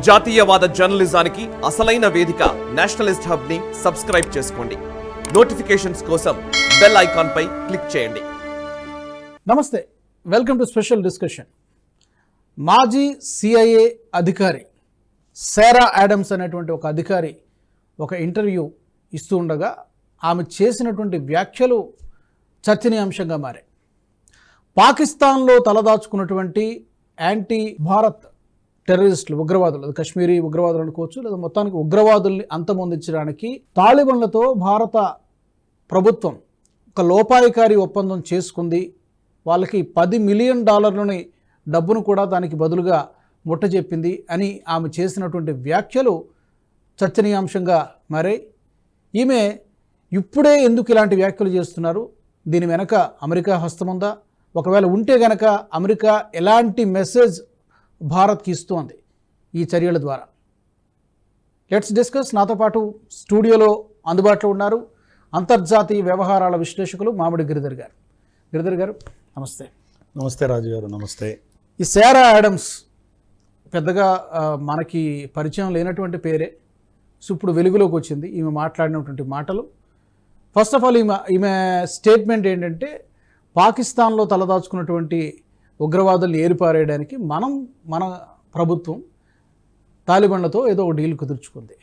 జాతీయవాద జర్నలిజానికి అసలైన వేదిక నేషనలిస్ట్ హబ్ ని సబ్స్క్రైబ్ చేసుకోండి. నోటిఫికేషన్స్ కోసం బెల్ ఐకాన్ పై క్లిక్ చేయండి. నమస్తే, వెల్కమ్ టు స్పెషల్ డిస్కషన్. మాజీ సిఐఏ అధికారి సారా ఆడమ్స్ అనేటువంటి ఒక అధికారి ఒక ఇంటర్వ్యూ ఇస్తూ ఉండగా ఆమె చేసినటువంటి వ్యాఖ్యలు చర్చనీయాంశంగా మారాయి. పాకిస్తాన్లో తలదాచుకున్నటువంటి యాంటీ భారత్ టెర్రరిస్టులు, ఉగ్రవాదులు, అది కశ్మీరీ ఉగ్రవాదులు అనుకోవచ్చు, లేదా మొత్తానికి ఉగ్రవాదుల్ని అంతమొందించడానికి తాలిబాన్లతో భారత ప్రభుత్వం ఒక లోపాయికారి ఒప్పందం చేసుకుంది. వాళ్ళకి $10 మిలియన్ డబ్బును కూడా దానికి బదులుగా ముట్టజెప్పింది అని ఆమె చేసినటువంటి వ్యాఖ్యలు చర్చనీయాంశంగా మారాయి. ఈమె ఇప్పుడే ఎందుకు ఇలాంటి వ్యాఖ్యలు చేస్తున్నారు? దీని వెనక అమెరికా హస్తముందా? ఒకవేళ ఉంటే గనక అమెరికా ఎలాంటి మెసేజ్ భారత్కి ఇస్తోంది ఈ చర్యల ద్వారా? Let's discuss. నాతో పాటు స్టూడియోలో అందుబాటులో ఉన్నారు అంతర్జాతీయ వ్యవహారాల విశ్లేషకులు మామిడి గిరిధర్ గారు. గిరిధర్ గారు నమస్తే. నమస్తే రాజు గారు. నమస్తే. ఈ సారా ఆడమ్స్ పెద్దగా మనకి పరిచయం లేనటువంటి పేరే. సో ఇప్పుడు వెలుగులోకి వచ్చింది ఈమె మాట్లాడినటువంటి మాటలు. ఫస్ట్ ఆఫ్ ఆల్ ఈమె స్టేట్మెంట్ ఏంటంటే, పాకిస్తాన్లో తలదాచుకున్నటువంటి ఉగ్రవాదుల్ని ఏరిపారేయడానికి మన ప్రభుత్వం తాలిబాన్లతో ఏదో ఒక డీల్ కుదుర్చుకుంది.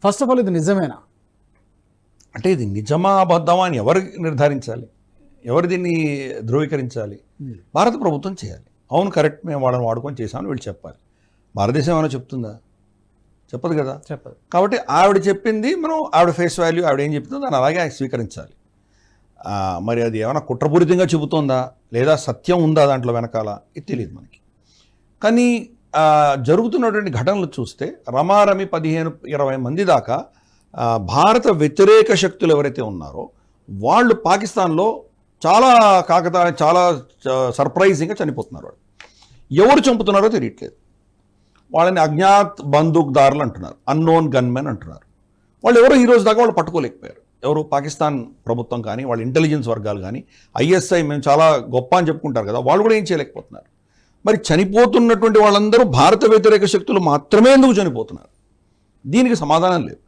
ఫస్ట్ ఆఫ్ ఆల్ ఇది నిజమేనా? అంటే ఇది నిజమా అబద్ధమా అని ఎవరు నిర్ధారించాలి? ఎవరు దీన్ని ధృవీకరించాలి? భారత ప్రభుత్వం చేయాలి. అవును, కరెక్ట్, మేము వాళ్ళని వాడుకొని చేసామని వీళ్ళు చెప్పాలి. భారతదేశం ఏమైనా చెప్తుందా? చెప్పదు కదా. చెప్పదు. కాబట్టి ఆవిడ చెప్పింది మనం ఆవిడ ఫేస్ వాల్యూ, ఆవిడ ఏం చెప్తుందో దాన్ని అలాగే స్వీకరించాలి. మరి అది ఏమైనా కుట్రపూరితంగా చెబుతోందా లేదా సత్యం ఉందా దాంట్లో వెనకాల, ఇది తెలియదు మనకి. కానీ జరుగుతున్నటువంటి ఘటనలు చూస్తే రమారమి 15-20 మంది దాకా భారత వ్యతిరేక శక్తులు ఎవరైతే ఉన్నారో వాళ్ళు పాకిస్తాన్లో చాలా సర్ప్రైజింగ్గా చనిపోతున్నారు. వాళ్ళు ఎవరు చంపుతున్నారో తెలియట్లేదు. వాళ్ళని అజ్ఞాత్ బందూక్దారులు అంటున్నారు, అన్నోన్ గన్మెన్ అంటున్నారు. వాళ్ళు ఎవరో ఈ రోజు దాకా వాళ్ళు పట్టుకోలేకపోయారు. ఎవరు? పాకిస్తాన్ ప్రభుత్వం కానీ వాళ్ళ ఇంటెలిజెన్స్ వర్గాలు కానీ ఐఎస్ఐ మేము చాలా గొప్ప అని చెప్పుకుంటారు కదా, వాళ్ళు కూడా ఏం చేయలేకపోతున్నారు. మరి చనిపోతున్నటువంటి వాళ్ళందరూ భారత వ్యతిరేక శక్తులు మాత్రమే ఎందుకు చనిపోతున్నారు? దీనికి సమాధానం లేదు.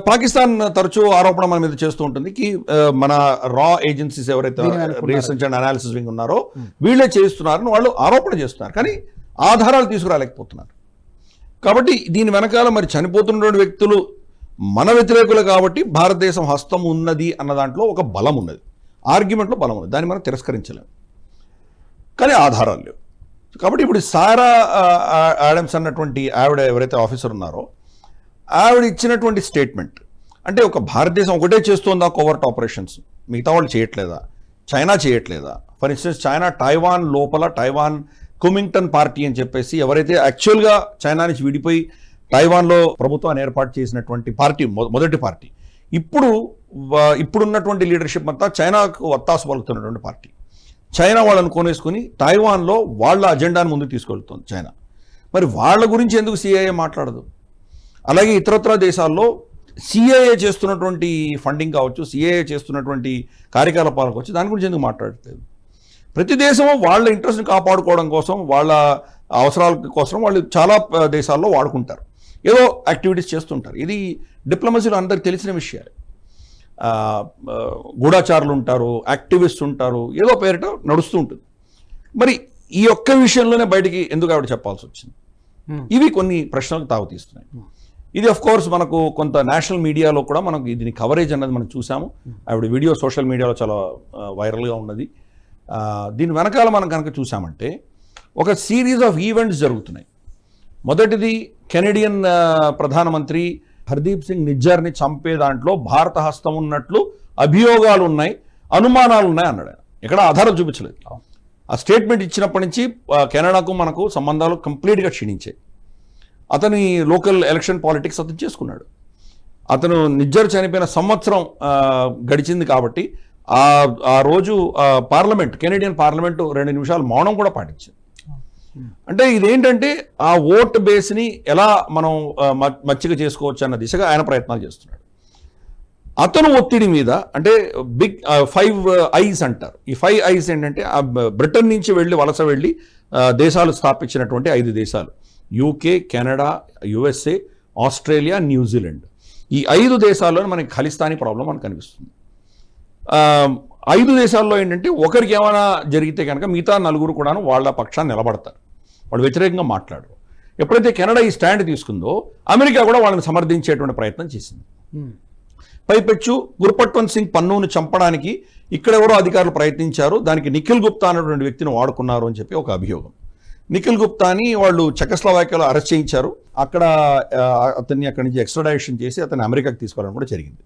పాకిస్తాన్ తరచూ ఆరోపణ మన మీద చేస్తూ ఉంటుంది కి మన రా ఏజెన్సీస్ ఎవరైతే రీసెర్చ్ అండ్ అనాలిసిస్ వింగ్ ఉన్నారో వీళ్ళే చేస్తున్నారని వాళ్ళు ఆరోపణ చేస్తున్నారు, కానీ ఆధారాలు తీసుకురాలేకపోతున్నారు. కాబట్టి దీని వెనకాల మరి చనిపోతున్నటువంటి వ్యక్తులు మన వ్యతిరేకులు కాబట్టి భారతదేశం హస్తం ఉన్నది అన్న దాంట్లో ఒక బలం ఉన్నది, ఆర్గ్యుమెంట్లో బలం ఉన్నది, దాన్ని మనం తిరస్కరించలేము. కానీ ఆధారాలు లేవు. కాబట్టి ఇప్పుడు సారా ఆడమ్స్ అన్నటువంటి ఆవిడ ఎవరైతే ఆఫీసర్ ఉన్నారో ఆవిడ ఇచ్చినటువంటి స్టేట్మెంట్ అంటే, ఒక భారతదేశం ఒకటే చేస్తుందా కోవర్ట్ ఆపరేషన్స్, మిగతా వాళ్ళు చేయట్లేదా? చైనా చేయట్లేదా? ఫర్ ఇన్స్టెన్స్ చైనా టైవాన్ లోపల టైవాన్ కుమింగ్టన్ పార్టీ అని చెప్పేసి ఎవరైతే యాక్చువల్గా చైనా నుంచి విడిపోయి టైవాన్లో ప్రభుత్వాన్ని ఏర్పాటు చేసినటువంటి పార్టీ, మొదటి పార్టీ, ఇప్పుడున్నటువంటి లీడర్షిప్ అంతా చైనాకు వత్తాసు పలుకుతున్నటువంటి పార్టీ. చైనా వాళ్ళని కొనేసుకుని టైవాన్లో వాళ్ళ అజెండాను ముందుకు తీసుకెళ్తుంది చైనా. మరి వాళ్ళ గురించి ఎందుకు సిఐఏ మాట్లాడదు? అలాగే ఇతరత్ర దేశాల్లో సిఐఏ చేస్తున్నటువంటి ఫండింగ్ కావచ్చు, సిఐఏ చేస్తున్నటువంటి కార్యకలాపాలు కావచ్చు, దాని గురించి ఎందుకు మాట్లాడట్లేదు? ప్రతి దేశము వాళ్ళ ఇంట్రెస్ట్ని కాపాడుకోవడం కోసం, వాళ్ళ అవసరాల కోసం వాళ్ళు చాలా దేశాల్లో వాడుకుంటారు, ఏదో యాక్టివిటీస్ చేస్తుంటారు. ఇది డిప్లొమసీలో అందరికి తెలిసిన విషయాలు. గూఢాచారులు ఉంటారు, యాక్టివిస్ట్ ఉంటారు, ఏదో పేరిట నడుస్తూ ఉంటుంది. మరి ఈ ఒక్క విషయంలోనే బయటికి ఎందుకు ఆవిడ చెప్పాల్సి వచ్చింది? ఇవి కొన్ని ప్రశ్నలకు తాగుతీస్తున్నాయి. ఇది ఆఫ్ కోర్స్ మనకు కొంత నేషనల్ మీడియాలో కూడా మనకు దీని కవరేజ్ అన్నది మనం చూసాము. ఆవిడ వీడియో సోషల్ మీడియాలో చాలా వైరల్గా ఉన్నది. దీని వెనకాల మనం కనుక చూసామంటే ఒక సిరీస్ ఆఫ్ ఈవెంట్స్ జరుగుతున్నాయి. మొదటిది కెనడియన్ ప్రధానమంత్రి హర్దీప్ సింగ్ నిజ్జర్ని చంపే దాంట్లో భారత హస్తం ఉన్నట్లు అభియోగాలు ఉన్నాయి, అనుమానాలు ఉన్నాయి అన్నాడు ఆయన. ఎక్కడ ఆధారం చూపించలేదు. ఆ స్టేట్మెంట్ ఇచ్చినప్పటి నుంచి కెనడాకు మనకు సంబంధాలు కంప్లీట్గా క్షీణించాయి. అతని లోకల్ ఎలక్షన్ పాలిటిక్స్ అతను చేసుకున్నాడు. అతను నిజ్జర్ చనిపోయిన సంవత్సరం గడిచింది కాబట్టి ఆ రోజు పార్లమెంట్, కెనడియన్ పార్లమెంటు 2 నిమిషాలు మౌనం కూడా పాటించింది. అంటే ఇదేంటంటే ఆ ఓట్ బేస్ని ఎలా మనం మచ్చిక చేసుకోవచ్చు అన్న దిశగా ఆయన ప్రయత్నాలు చేస్తున్నాడు. అతను ఒత్తిడి మీద అంటే బిగ్ 5 ఐస్ అంటారు. ఈ 5 ఐస్ ఏంటంటే బ్రిటన్ నుంచి వెళ్ళి వలస వెళ్ళి దేశాలు స్థాపించినటువంటి 5 దేశాలు, UK, Canada, USA, Australia, New Zealand. ఈ 5 దేశాల్లోనే మనకి ఖలిస్తానీ ప్రాబ్లం మనకు కనిపిస్తుంది. 5 దేశాల్లో ఏంటంటే ఒకరికి ఏమైనా జరిగితే కనుక మిగతా 4 కూడాను వాళ్ళ పక్షాన్ని నిలబడతారు, వాళ్ళు వ్యతిరేకంగా మాట్లాడరు. ఎప్పుడైతే కెనడా ఈ స్టాండ్ తీసుకుందో అమెరికా కూడా వాళ్ళని సమర్థించేటువంటి ప్రయత్నం చేసింది. పైపెచ్చు గుర్పట్వంత్ సింగ్ పన్నూను చంపడానికి ఇక్కడ ఎవరో అధికారులు ప్రయత్నించారు, దానికి నిఖిల్ గుప్తా అనేటువంటి వ్యక్తిని వాడుకున్నారు అని చెప్పి ఒక అభియోగం. నిఖిల్ గుప్తాని వాళ్ళు చెకస్లోవాకియాలో అరెస్ట్ చేయించారు. అక్కడ అతన్ని అక్కడి నుంచి ఎక్స్ట్రాడిషన్ చేసి అతన్ని అమెరికాకి తీసుకోవడం కూడా జరిగింది.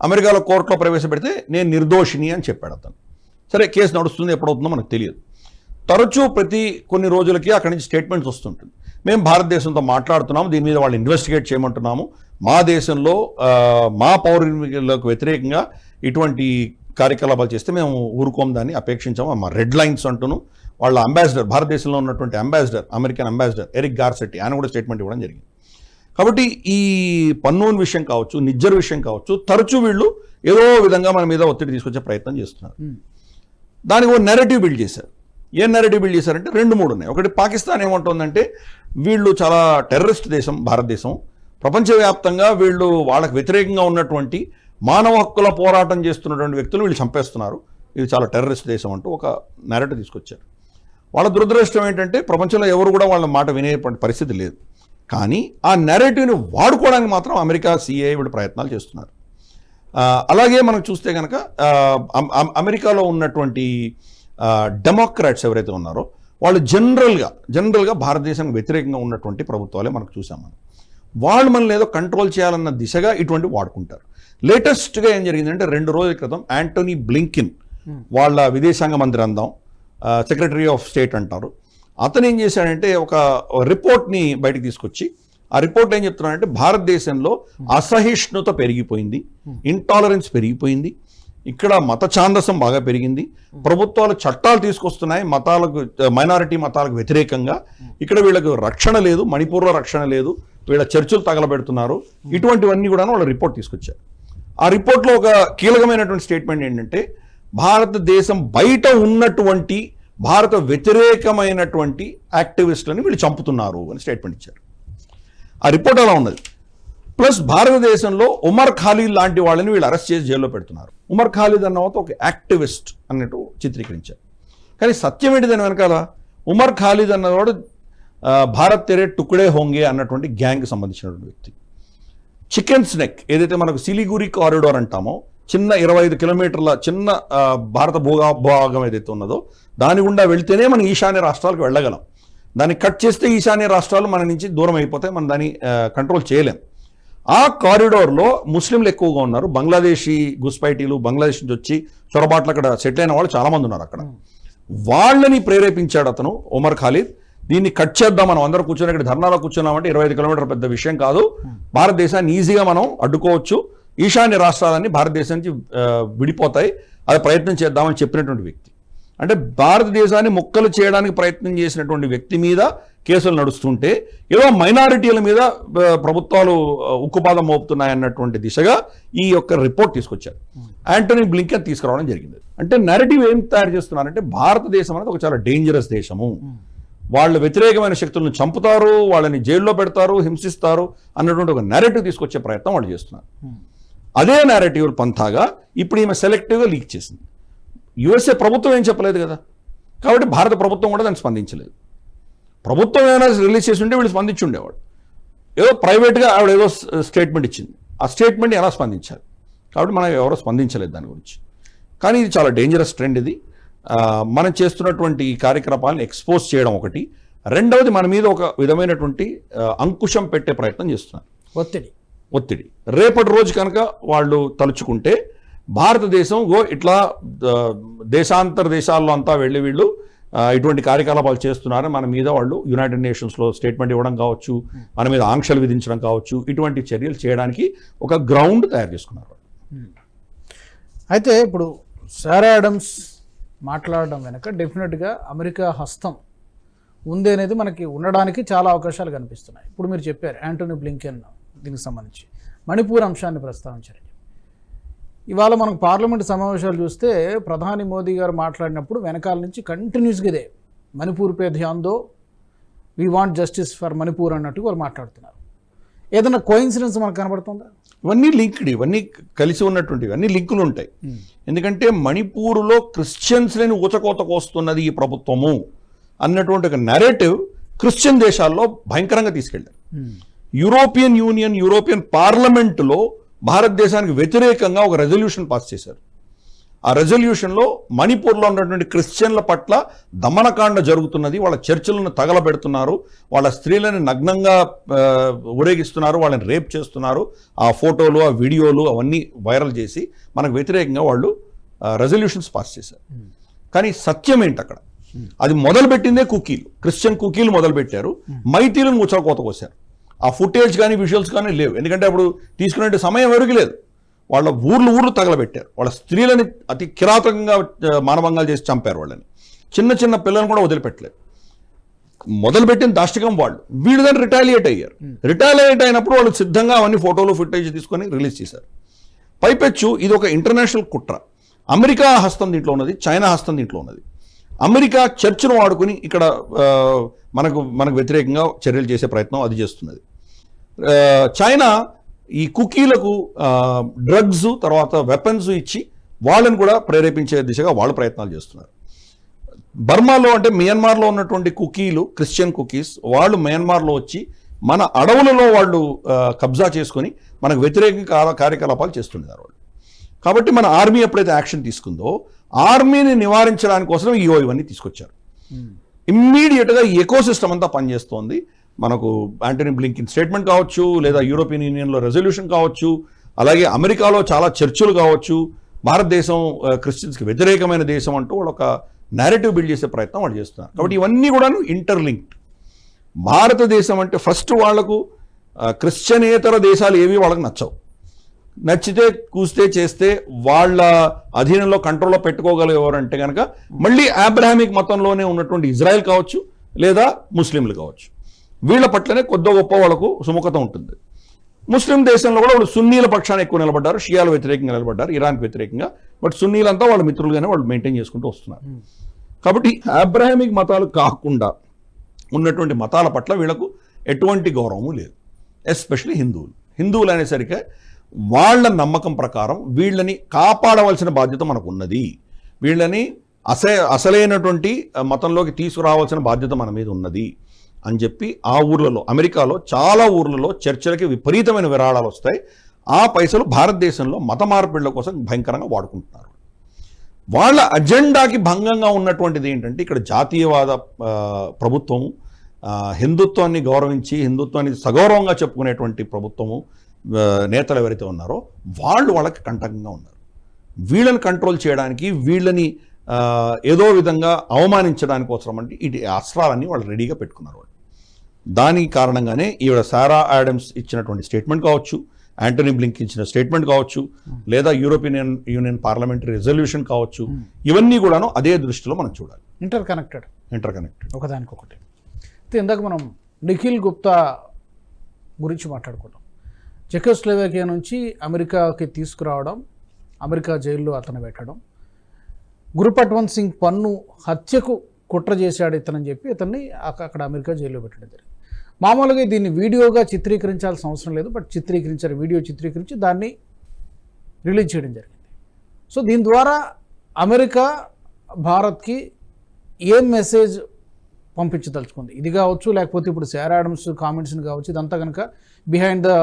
అమెరికాలో కోర్టులో ప్రవేశపెడితే నేను నిర్దోషిని అని చెప్పాడు అతను. సరే, కేసు నడుస్తుంది, ఎప్పుడవుతుందో మనకు తెలియదు. తరచూ ప్రతి కొన్ని రోజులకి అక్కడి నుంచి స్టేట్మెంట్స్ వస్తుంటుంది, మేము భారతదేశంతో మాట్లాడుతున్నాము, దీని మీద వాళ్ళు ఇన్వెస్టిగేట్ చేయమంటున్నాము, మా దేశంలో మా పౌరులకు వ్యతిరేకంగా ఇటువంటి కార్యకలాపాలు చేస్తే మేము ఊరుకోం, దాన్ని అపేక్షించాము, మా రెడ్ లైన్స్ అంటూను వాళ్ళ అంబాసిడర్, భారతదేశంలో ఉన్నటువంటి ambassador, American ambassador Eric Garcetti, ఆయన కూడా స్టేట్మెంట్ ఇవ్వడం జరిగింది. కాబట్టి ఈ పన్నూన్ విషయం కావచ్చు, నిజ్జర్ విషయం కావచ్చు, తరచూ వీళ్ళు ఏదో విధంగా మన మీద ఒత్తిడి తీసుకొచ్చే ప్రయత్నం చేస్తున్నారు. దానికి ఒక నెరేటివ్ బిల్డ్ చేశారు. ఏం నెరేటివ్ బిల్డ్ చేశారంటే 2-3 ఉన్నాయి. ఒకటి, పాకిస్తాన్ ఏమంటుందంటే వీళ్ళు చాలా టెర్రరిస్ట్ దేశం భారతదేశం, ప్రపంచవ్యాప్తంగా వీళ్ళు వాళ్ళకు వ్యతిరేకంగా ఉన్నటువంటి మానవ హక్కుల పోరాటం చేస్తున్నటువంటి వ్యక్తులు వీళ్ళు చంపేస్తున్నారు, ఇది చాలా టెర్రరిస్ట్ దేశం అంటూ ఒక నెరేటివ్ తీసుకొచ్చారు. వాళ్ళ దురదృష్టం ఏంటంటే ప్రపంచంలో ఎవరు కూడా వాళ్ళ మాట వినేటువంటి పరిస్థితి లేదు. కానీ ఆ నెరేటివ్ని వాడుకోవడానికి మాత్రం అమెరికా, సిఐఏ వీళ్ళు ప్రయత్నాలు చేస్తున్నారు. అలాగే మనం చూస్తే కనుక అమెరికాలో ఉన్నటువంటి డెమోక్రాట్స్ ఎవరైతే ఉన్నారో వాళ్ళు జనరల్గా భారతదేశానికి వ్యతిరేకంగా ఉన్నటువంటి ప్రభుత్వాలే మనకు చూసాం. వాళ్ళు మనల్ని ఏదో కంట్రోల్ చేయాలన్న దిశగా ఇటువంటి వాడుకుంటారు. లేటెస్ట్గా ఏం జరిగిందంటే 2 రోజుల క్రితం యాంటోనీ బ్లింకిన్, వాళ్ళ విదేశాంగ మంత్రి అందాం, సెక్రటరీ ఆఫ్ స్టేట్ అంటారు, అతను ఏం చేశాడంటే ఒక రిపోర్ట్ని బయటకు తీసుకొచ్చి ఆ రిపోర్ట్ ఏం చెప్తున్నాడంటే భారతదేశంలో అసహిష్ణుత పెరిగిపోయింది, ఇంటాలరెన్స్ పెరిగిపోయింది, ఇక్కడ మత ఛాందసం బాగా పెరిగింది, ప్రభుత్వాలు చట్టాలు తీసుకొస్తున్నాయి మతాలకు, మైనారిటీ మతాలకు వ్యతిరేకంగా, ఇక్కడ వీళ్ళకు రక్షణ లేదు, మణిపూర్లో రక్షణ లేదు, వీళ్ళ చర్చలు తగలబెడుతున్నారు, ఇటువంటివన్నీ కూడా వాళ్ళ రిపోర్ట్ తీసుకొచ్చారు. ఆ రిపోర్ట్లో ఒక కీలకమైనటువంటి స్టేట్మెంట్ ఏంటంటే భారతదేశం బయట ఉన్నటువంటి భారత వ్యతిరేకమైనటువంటి యాక్టివిస్టులని వీళ్ళు చంపుతున్నారు అని స్టేట్మెంట్ ఇచ్చారు. ఆ రిపోర్ట్ అలా ఉన్నది. ప్లస్ భారతదేశంలో ఉమర్ ఖాలిద్ లాంటి వాళ్ళని వీళ్ళు అరెస్ట్ చేసి జైల్లో పెడుతున్నారు. ఉమర్ ఖాలిద్ అన్న ఒక యాక్టివిస్ట్ అన్నట్టు చిత్రీకరించారు. కానీ సత్యం ఏంటి దాని వెనకాల? ఉమర్ ఖాలిద్ అన్నవాడు భారత్ తెరే టుకుడే హోంగే అన్నటువంటి గ్యాంగ్కి సంబంధించినటువంటి వ్యక్తి. చికెన్ స్నెక్ ఏదైతే మనకు సిలిగురి కారిడోర్ అంటామో, చిన్న 25 కిలోమీటర్ల చిన్న భారత భూభాగం ఏదైతే ఉన్నదో దాని గుండా వెళ్తేనే మనం ఈశాన్య రాష్ట్రాలకు వెళ్ళగలం. దాన్ని కట్ చేస్తే ఈశాన్య రాష్ట్రాలు మన నుంచి దూరం అయిపోతాయి, మనం దాన్ని కంట్రోల్ చేయలేం. ఆ కారిడోర్లో ముస్లింలు ఎక్కువగా ఉన్నారు, బంగ్లాదేశీ గుస్పైటీలు, బంగ్లాదేశ్ నుంచి వచ్చి చొరబాట్లు అక్కడ సెటిల్ అయిన వాళ్ళు చాలామంది ఉన్నారు అక్కడ. వాళ్ళని ప్రేరేపించాడు అతను ఉమర్ ఖాలిద్. దీన్ని కట్ చేద్దాం, మనం అందరూ కూర్చొని ఇక్కడ ధర్నాలో కూర్చున్నామంటే 25 కిలోమీటర్ పెద్ద విషయం కాదు, భారతదేశాన్ని ఈజీగా మనం అడ్డుకోవచ్చు, ఈశాన్య రాష్ట్రాలన్నీ భారతదేశం నుంచి విడిపోతాయి, అది ప్రయత్నం చేద్దామని చెప్పినటువంటి వ్యక్తి. అంటే భారతదేశాన్ని ముక్కలు చేయడానికి ప్రయత్నం చేసినటువంటి వ్యక్తి మీద కేసులు నడుస్తుంటే ఏదో మైనారిటీల మీద ప్రభుత్వాలు ఉక్కుపాదం మోపుతున్నాయన్నటువంటి దిశగా ఈ యొక్క రిపోర్ట్ తీసుకొచ్చారు. యాంటోనీ బ్లింకెన్ తీసుకురావడం జరిగింది. అంటే నెరేటివ్ ఏం తయారు చేస్తున్నారంటే భారతదేశం అనేది ఒక చాలా డేంజరస్ దేశము, వాళ్ళ వ్యతిరేకమైన శక్తులను చంపుతారు, వాళ్ళని జైల్లో పెడతారు, హింసిస్తారు అన్నటువంటి ఒక నెరేటివ్ తీసుకొచ్చే ప్రయత్నం వాళ్ళు చేస్తున్నారు. అదే నెరేటివ్ పంథాగా ఇప్పుడు ఈమె సెలెక్టివ్గా లీక్ చేసింది. యుఎస్ఏ ప్రభుత్వం ఏం చెప్పలేదు కదా, కాబట్టి భారత ప్రభుత్వం కూడా దాన్ని స్పందించలేదు. ప్రభుత్వం ఏమైనా రిలీజ్ చేసి ఉంటే వీళ్ళు స్పందించి ఉండేవాడు. ఏదో ప్రైవేట్గా ఆవిడ ఏదో స్టేట్మెంట్ ఇచ్చింది, ఆ స్టేట్మెంట్ ఎలా స్పందించాలి, కాబట్టి మనం ఎవరో స్పందించలేదు దాని గురించి. కానీ ఇది చాలా డేంజరస్ ట్రెండ్. ఇది మనం చేస్తున్నటువంటి ఈ కార్యకలాపాలను ఎక్స్పోజ్ చేయడం ఒకటి, రెండవది మన మీద ఒక విధమైనటువంటి అంకుశం పెట్టే ప్రయత్నం చేస్తున్నారు, ఒత్తిడి. రేపటి రోజు కనుక వాళ్ళు తలుచుకుంటే భారతదేశం ఇట్లా దేశాంతర దేశాల్లో అంతా వెళ్ళి వీళ్ళు ఇటువంటి కార్యకలాపాలు చేస్తున్నారని మన మీద వాళ్ళు యునైటెడ్ నేషన్స్లో స్టేట్మెంట్ ఇవ్వడం కావచ్చు, మన మీద ఆంక్షలు విధించడం కావచ్చు, ఇటువంటి చర్యలు చేయడానికి ఒక గ్రౌండ్ తయారు చేసుకున్నారు. అయితే ఇప్పుడు సారా ఆడమ్స్ మాట్లాడడం వెనక డెఫినెట్గా అమెరికా హస్తం ఉంది అనేది మనకి ఉండడానికి చాలా అవకాశాలు కనిపిస్తున్నాయి. ఇప్పుడు మీరు చెప్పారు యాంటోనీ బ్లింకెన్ దీనికి సంబంధించి మణిపూర్ అంశాన్ని ప్రస్తావించారు. ఇవాళ మనకు పార్లమెంటు సమావేశాలు చూస్తే ప్రధాని మోదీ గారు మాట్లాడినప్పుడు వెనకాల నుంచి కంటిన్యూస్గా ఇదే Manipur pay Dhyan though, we want justice for Manipur అన్నట్టు వాళ్ళు మాట్లాడుతున్నారు. ఏదైనా కోయిన్సిడెన్స్ మనకు కనబడుతుందా? ఇవన్నీ లింక్డ్, ఇవన్నీ కలిసి ఉన్నటువంటివి, అన్ని లింకులు ఉంటాయి. ఎందుకంటే మణిపూర్లో క్రిస్టియన్స్ని ఊచకోత కోస్తున్నది ఈ ప్రభుత్వము అన్నటువంటి ఒక నెరేటివ్ క్రిస్టియన్ దేశాల్లో భయంకరంగా తీసుకెళ్ళారు. యూరోపియన్ యూనియన్, యూరోపియన్ పార్లమెంటులో భారతదేశానికి వ్యతిరేకంగా ఒక రెజల్యూషన్ పాస్ చేశారు. ఆ రెజల్యూషన్లో మణిపూర్లో ఉన్నటువంటి క్రిస్టియన్ల పట్ల దమనకాండ జరుగుతున్నది, వాళ్ళ చర్చిలను తగలబెడుతున్నారు, వాళ్ళ స్త్రీలను నగ్నంగా ఊరేగిస్తున్నారు, వాళ్ళని రేప్ చేస్తున్నారు, ఆ ఫోటోలు, ఆ వీడియోలు అవన్నీ వైరల్ చేసి మనకు వ్యతిరేకంగా వాళ్ళు రెజల్యూషన్స్ పాస్ చేశారు. కానీ సత్యం ఏంటి అక్కడ? అది మొదలుపెట్టిందే కుకీలు, క్రిస్టియన్ కుకీలు మొదలుపెట్టారు, మైతీలను ముచ్చకోత కోసారు. ఆ ఫుటేజ్ కానీ విజువల్స్ కానీ లేవు, ఎందుకంటే అప్పుడు తీసుకునే సమయం ఎవరికి లేదు. వాళ్ళ ఊర్లు తగలబెట్టారు, వాళ్ళ స్త్రీలని అతి కిరాతకంగా మానభంగాలు చేసి చంపారు, వాళ్ళని చిన్న చిన్న పిల్లలను కూడా వదిలిపెట్టలేదు. మొదలుపెట్టిన దాష్టికం వాళ్ళు, వీళ్ళు దాన్ని రిటాలియేట్ అయ్యారు. రిటాలియేట్ అయినప్పుడు వాళ్ళు సిద్ధంగా అవన్నీ ఫోటోలు ఫుటేజ్ తీసుకొని రిలీజ్ చేశారు. పైపెచ్చు ఇది ఒక ఇంటర్నేషనల్ కుట్ర. అమెరికా హస్తం దీంట్లో ఉన్నది, చైనా హస్తం దీంట్లో ఉన్నది. అమెరికా చర్చను వాడుకుని ఇక్కడ మనకు వ్యతిరేకంగా చర్యలు చేసే ప్రయత్నం అది చేస్తున్నది. చైనా ఈ కుకీలకు డ్రగ్స్ తర్వాత వెపన్స్ ఇచ్చి వాళ్ళని కూడా ప్రేరేపించే దిశగా వాళ్ళు ప్రయత్నాలు చేస్తున్నారు. బర్మాలో అంటే మియన్మార్లో ఉన్నటువంటి కుకీలు, క్రిస్టియన్ కుకీస్, వాళ్ళు మియన్మార్లో వచ్చి మన అడవులలో వాళ్ళు కబ్జా చేసుకొని మనకు వ్యతిరేకంగా కార్యకలాపాలు చేస్తున్నారు వాళ్ళు. కాబట్టి మన ఆర్మీ ఎప్పుడైతే యాక్షన్ తీసుకుందో ఆర్మీని నివారించడానికి కోసం ఇవన్నీ తీసుకొచ్చారు. ఇమ్మీడియట్గా ఈ ఎకోసిస్టమ్ అంతా పనిచేస్తోంది. మనకు యాంటనీ బ్లింకెన్ స్టేట్మెంట్ కావచ్చు, లేదా యూరోపియన్ యూనియన్లో రెజల్యూషన్ కావచ్చు, అలాగే అమెరికాలో చాలా చర్చలు కావచ్చు, భారతదేశం క్రిస్టియన్స్కి వ్యతిరేకమైన దేశం అంటూ వాళ్ళు ఒక నేరేటివ్ బిల్డ్ చేసే ప్రయత్నం వాళ్ళు చేస్తున్నారు. కాబట్టి ఇవన్నీ కూడా ఇంటర్లింక్డ్. భారతదేశం అంటే ఫస్ట్ వాళ్లకు క్రిస్టియనేతర దేశాలు ఏవి వాళ్ళకి నచ్చవు. నచ్చితే కూస్తే చేస్తే వాళ్ళ అధీనంలో కంట్రోల్లో పెట్టుకోగలిగేవారంటే కనుక మళ్ళీ అబ్రహామిక్ మతంలోనే ఉన్నటువంటి ఇజ్రాయెల్ కావచ్చు, లేదా ముస్లింలు కావచ్చు, వీళ్ళ పట్లనే కొద్ది గొప్ప వాళ్ళకు సుముఖత ఉంటుంది. ముస్లిం దేశంలో కూడా వాళ్ళు సున్నీల పక్షాన్ని ఎక్కువ నిలబడ్డారు, షియాల వ్యతిరేకంగా నిలబడ్డారు, ఇరాన్కి వ్యతిరేకంగా. బట్ సున్నీలంతా వాళ్ళ మిత్రులుగానే వాళ్ళు మెయింటైన్ చేసుకుంటూ వస్తున్నారు. కాబట్టి అబ్రహామిక్ మతాలు కాకుండా ఉన్నటువంటి మతాల పట్ల వీళ్ళకు ఎటువంటి గౌరవము లేదు. ఎస్పెషలీ హిందువులు అనేసరికి వాళ్ళ నమ్మకం ప్రకారం వీళ్ళని కాపాడవలసిన బాధ్యత మనకు ఉన్నది, వీళ్ళని అసలైనటువంటి మతంలోకి తీసుకురావాల్సిన బాధ్యత మన మీద ఉన్నది అని చెప్పి ఆ ఊర్లలో, అమెరికాలో చాలా ఊర్లలో చర్చలకి విపరీతమైన విరాళాలు వస్తాయి. ఆ పైసలు భారతదేశంలో మత మార్పిళ్ల కోసం భయంకరంగా వాడుకుంటున్నారు. వాళ్ళ అజెండాకి భంగంగా ఉన్నటువంటిది ఏంటంటే ఇక్కడ జాతీయవాద ప్రభుత్వము, హిందుత్వాన్ని గౌరవించి హిందుత్వాన్ని సగౌరవంగా చెప్పుకునేటువంటి ప్రభుత్వము నేతలు ఎవరైతే ఉన్నారో వాళ్ళకి కంటకంగా ఉన్నారు. వీళ్ళని కంట్రోల్ చేయడానికి, వీళ్ళని ఏదో విధంగా అవమానించడానికి అవసరం అంటే ఇటు అస్త్రాలన్నీ వాళ్ళు రెడీగా పెట్టుకున్నారు. వాళ్ళు దాని కారణంగానే ఈవిడ సారా ఆడమ్స్ ఇచ్చినటువంటి స్టేట్మెంట్ కావచ్చు, యాంటనీ బ్లింకెన్ ఇచ్చిన స్టేట్మెంట్ కావచ్చు, లేదా యూరోపియన్ యూనియన్ పార్లమెంటరీ రెజల్యూషన్ కావచ్చు, ఇవన్నీ కూడాను అదే దృష్టిలో మనం చూడాలి. ఇంటర్ కనెక్టెడ్ ఒకదానికొకటి. ఇందాక మనం నిఖిల్ గుప్తా గురించి మాట్లాడుకున్నాం. చెకోస్లోవేకియా నుంచి అమెరికాకి తీసుకురావడం, అమెరికా జైల్లో అతను పెట్టడం, గురుపట్వంత్ సింగ్ పన్ను హత్యకు కుట్ర చేశాడు ఇతనని చెప్పి ఇతన్ని అక్కడ అమెరికా జైల్లో పెట్టడం జరిగింది. మామూలుగా దీన్ని వీడియోగా చిత్రీకరించాల్సిన అవసరం లేదు, బట్ చిత్రీకరించారు, వీడియో చిత్రీకరించి దాన్ని రిలీజ్ చేయడం జరిగింది. సో దీని ద్వారా అమెరికా భారత్కి ఏం మెసేజ్ పంపించదలుచుకుంది? ఇది కావచ్చు, లేకపోతే ఇప్పుడు సారా ఆడమ్స్ కామెంట్స్ని కావచ్చు, ఇదంతా కనుక బిహైండ్ ద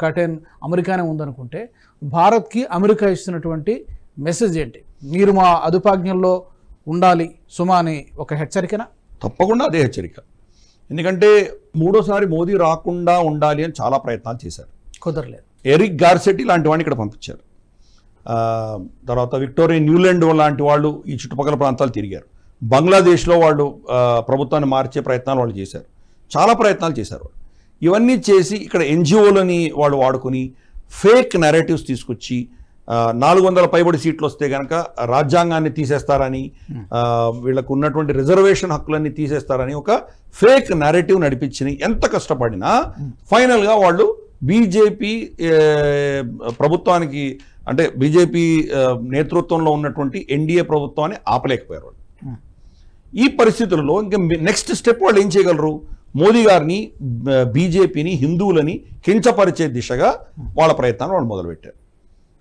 కర్టెన్ అమెరికానే ఉందనుకుంటే భారత్కి అమెరికా ఇస్తున్నటువంటి మెసేజ్ ఏంటి? మీరు మా అదుపాజ్ఞల్లో ఉండాలి సుమా అని ఒక హెచ్చరికనా? తప్పకుండా అదే హెచ్చరిక. ఎందుకంటే మూడోసారి మోదీ రాకుండా ఉండాలి అని చాలా ప్రయత్నాలు చేశారు, కుదరలేదు. ఎరిక్ గార్సెట్టి లాంటి వాడిని ఇక్కడ పంపించారు. తర్వాత విక్టోరియా న్యూలాండ్ లాంటి వాళ్ళు ఈ చుట్టుపక్కల ప్రాంతాలు తిరిగారు. బంగ్లాదేశ్లో వాళ్ళు ప్రభుత్వాన్ని మార్చే ప్రయత్నాలు వాళ్ళు చేశారు, చాలా ప్రయత్నాలు చేశారు. ఇవన్నీ చేసి ఇక్కడ ఎన్జిఓలని వాళ్ళు వాడుకొని ఫేక్ నెరేటివ్స్ తీసుకొచ్చి 400 పైబడి సీట్లు వస్తే కనుక రాజ్యాంగాన్ని తీసేస్తారని, వీళ్ళకు ఉన్నటువంటి రిజర్వేషన్ హక్కులన్నీ తీసేస్తారని ఒక ఫేక్ నెరేటివ్ నడిపించి ఎంత కష్టపడినా ఫైనల్గా వాళ్ళు బీజేపీ ప్రభుత్వానికి, అంటే బీజేపీ నేతృత్వంలో ఉన్నటువంటి ఎన్డీఏ ప్రభుత్వాన్ని ఆపలేకపోయారు వాళ్ళు. ఈ పరిస్థితుల్లో ఇంకా నెక్స్ట్ స్టెప్ వాళ్ళు ఏం చేయగలరు? మోదీ గారిని, బీజేపీని, హిందువులని కించపరిచే దిశగా వాళ్ళ ప్రయత్నాలు వాళ్ళు మొదలుపెట్టారు.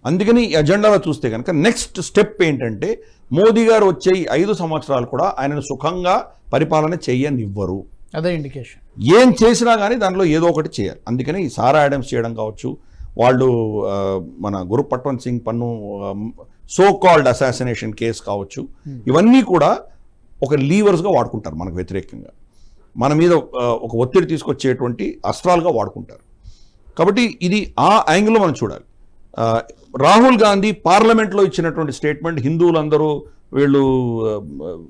అందుకని ఈ అజెండాలో చూస్తే కనుక నెక్స్ట్ స్టెప్ ఏంటంటే మోదీ గారు వచ్చే 5 సంవత్సరాలు కూడా ఆయనను సుఖంగా పరిపాలన చేయనివ్వరు. అదే ఇండికేషన్. ఏం చేసినా కానీ దానిలో ఏదో ఒకటి చేయాలి. అందుకని ఈ సారా యాడమ్స్ చేయడం కావచ్చు, వాళ్ళు మన గురుపట్వన్ సింగ్ పన్ను సో కాల్డ్ అసాసినేషన్ కేసు కావచ్చు, ఇవన్నీ కూడా ఒక లీవర్స్గా వాడుకుంటారు మనకు వ్యతిరేకంగా, మన మీద ఒక ఒత్తిడి తీసుకొచ్చేటువంటి అస్త్రాలుగా వాడుకుంటారు. కాబట్టి ఇది ఆ యాంగిల్లో మనం చూడాలి. రాహుల్ గాంధీ పార్లమెంట్లో ఇచ్చినటువంటి స్టేట్మెంట్, హిందువులందరూ వీళ్ళు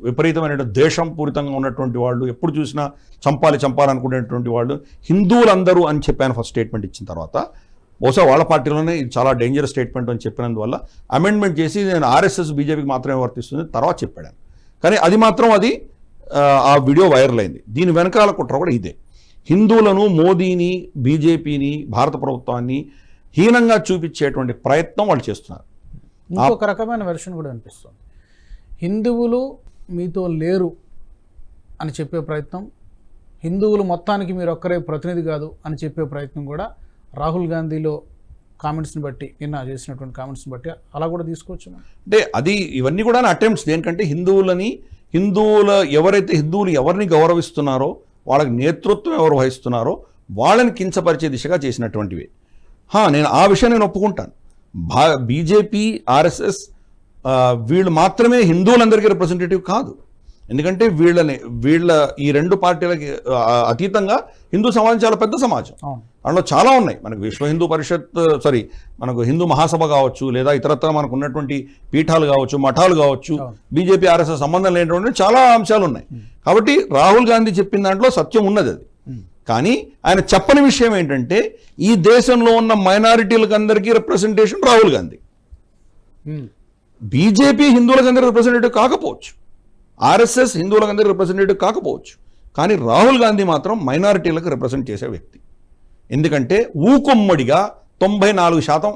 విపరీతమైన దేశం పూరితంగా ఉన్నటువంటి వాళ్ళు, ఎప్పుడు చూసినా చంపాలనుకునేటువంటి వాళ్ళు హిందువులందరూ అని చెప్పాను ఫస్ట్ స్టేట్మెంట్ ఇచ్చిన తర్వాత. బహుశా వాళ్ళ పార్టీలోనే ఇది చాలా డేంజరస్ స్టేట్మెంట్ అని చెప్పినందువల్ల అమెండ్మెంట్ చేసి నేను ఆర్ఎస్ఎస్ బీజేపీకి మాత్రమే వర్తిస్తుంది తర్వాత చెప్పాను. కానీ అది మాత్రం ఆ వీడియో వైరల్ అయింది. దీని వెనకాల కుట్ర కూడా ఇదే. హిందువులను, మోదీని, బీజేపీని, భారత ప్రభుత్వాన్ని హీనంగా చూపించేటువంటి ప్రయత్నం వాళ్ళు చేస్తున్నారు. ఇంకొక రకమైన వెర్షన్ కూడా అనిపిస్తుంది. హిందువులు మీతో లేరు అని చెప్పే ప్రయత్నం, హిందువులు మొత్తానికి మీరు ఒక్కరే ప్రతినిధి కాదు అని చెప్పే ప్రయత్నం కూడా రాహుల్ గాంధీలో కామెంట్స్ని బట్టి, నిన్న చేసినటువంటి కామెంట్స్ని బట్టి అలా కూడా తీసుకోవచ్చు. అంటే ఇవన్నీ కూడా అటెంప్ట్స్ దేనికంటే ఎవరైతే హిందువులు ఎవరిని గౌరవిస్తున్నారో, వాళ్ళకి నేతృత్వం ఎవరు వహిస్తున్నారో వాళ్ళని కించపరిచే దిశగా చేసినటువంటివి. నేను ఆ విషయం నేను ఒప్పుకుంటాను. బీజేపీ, ఆర్ఎస్ఎస్ వీళ్ళు మాత్రమే హిందువులందరికీ రిప్రజెంటేటివ్ కాదు. ఎందుకంటే వీళ్ళ ఈ 2 పార్టీలకి అతీతంగా హిందూ సమాజం చాలా పెద్ద సమాజం. అందులో చాలా ఉన్నాయి. మనకు విశ్వ హిందూ పరిషత్, మనకు హిందూ మహాసభ కావచ్చు, లేదా ఇతరత్ర మనకు ఉన్నటువంటి పీఠాలు కావచ్చు, మఠాలు కావచ్చు, బీజేపీ ఆర్ఎస్ఎస్ సంబంధం లేనటువంటి చాలా అంశాలు ఉన్నాయి. కాబట్టి రాహుల్ గాంధీ చెప్పిన దాంట్లో సత్యం ఉన్నది. అది కానీ ఆయన చెప్పని విషయం ఏంటంటే ఈ దేశంలో ఉన్న మైనారిటీలకు అందరికీ రిప్రజెంటేషన్ రాహుల్ గాంధీ. బీజేపీ హిందువులకు అందరికీ రిప్రజెంటేటివ్ కాకపోవచ్చు, ఆర్ఎస్ఎస్ హిందువులకు అందరికీ రిప్రజెంటేటివ్ కాకపోవచ్చు, కానీ రాహుల్ గాంధీ మాత్రం మైనారిటీలకు రిప్రజెంట్ చేసే వ్యక్తి. ఎందుకంటే ఊకొమ్మడిగా 94%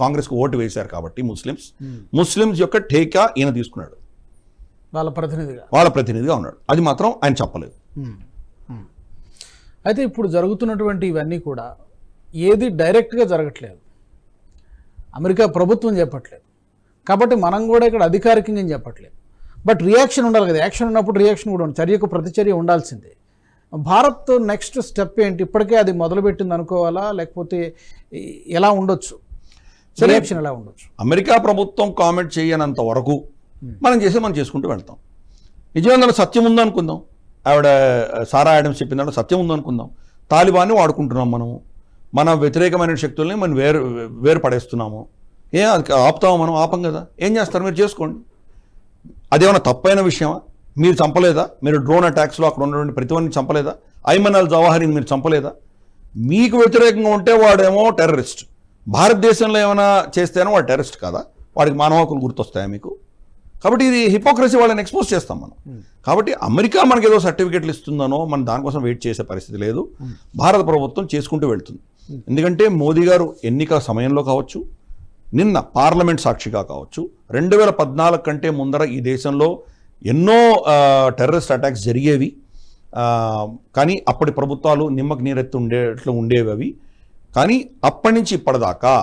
కాంగ్రెస్కు ఓటు వేశారు కాబట్టి ముస్లిమ్స్ యొక్క ఠేకా ఈయన తీసుకున్నాడు, వాళ్ళ ప్రతినిధిగా ఉన్నాడు. అది మాత్రం ఆయన చెప్పలేదు. అయితే ఇప్పుడు జరుగుతున్నటువంటి ఇవన్నీ కూడా ఏది డైరెక్ట్గా జరగట్లేదు, అమెరికా ప్రభుత్వం చెప్పట్లేదు, కాబట్టి మనం కూడా ఇక్కడ అధికారికంగా చెప్పట్లేదు. బట్ రియాక్షన్ ఉండాలి కదా, యాక్షన్ ఉన్నప్పుడు రియాక్షన్ కూడా ఉంది, చర్యకు ప్రతిచర్య ఉండాల్సిందే. భారత్ నెక్స్ట్ స్టెప్ ఏంటి? ఇప్పటికే అది మొదలుపెట్టింది అనుకోవాలా, లేకపోతే ఎలా ఉండొచ్చు, రియాక్షన్ ఎలా ఉండొచ్చు? అమెరికా ప్రభుత్వం కామెంట్ చేయనంత వరకు మనం చేసుకుంటూ వెళ్తాం. నిజంగా సత్యం ఉందనుకుందాం, ఆవిడ సారా యాడమ్స్ చెప్పిన దాంట్లో సత్యం ఉందనుకుందాం. తాలిబాన్ని వాడుకుంటున్నాం, మన వ్యతిరేకమైన శక్తుల్ని మనం వేరు పడేస్తున్నాము. అది ఆపుతాము? మనం ఆపం కదా. ఏం చేస్తారు? మీరు చేసుకోండి. అదేమన్నా తప్పైన విషయమా? మీరు చంపలేదా? మీరు డ్రోన్ అటాక్స్లో అక్కడ ఉన్నటువంటి ప్రతివాడిని చంపలేదా? ఐమన్ అల్ జవాహరిని మీరు చంపలేదా? మీకు వ్యతిరేకంగా ఉంటే వాడేమో టెర్రరిస్ట్, భారతదేశంలో ఏమైనా చేస్తేనో వాడు టెర్రరిస్ట్ కాదా? వాడికి మానవ హక్కులు గుర్తొస్తాయా మీకు? కాబట్టి ఇది హిపోక్రసీ, వాళ్ళని ఎక్స్పోజ్ చేస్తాం మనం. కాబట్టి అమెరికా మనకి ఏదో సర్టిఫికెట్లు ఇస్తుందనో మనం దానికోసం వెయిట్ చేసే పరిస్థితి లేదు. భారత ప్రభుత్వం చేసుకుంటూ వెళ్తుంది. ఎందుకంటే మోదీ గారు ఎన్నికల సమయంలో కావచ్చు, నిన్న పార్లమెంట్ సాక్షిగా కావచ్చు, 2014 కంటే ముందర ఈ దేశంలో ఎన్నో టెర్రరిస్ట్ అటాక్స్ జరిగేవి. కానీ అప్పటి ప్రభుత్వాలు నిమ్మకు నీరెత్తి ఉండేవి అవి. కానీ అప్పటి నుంచి ఇప్పటిదాకా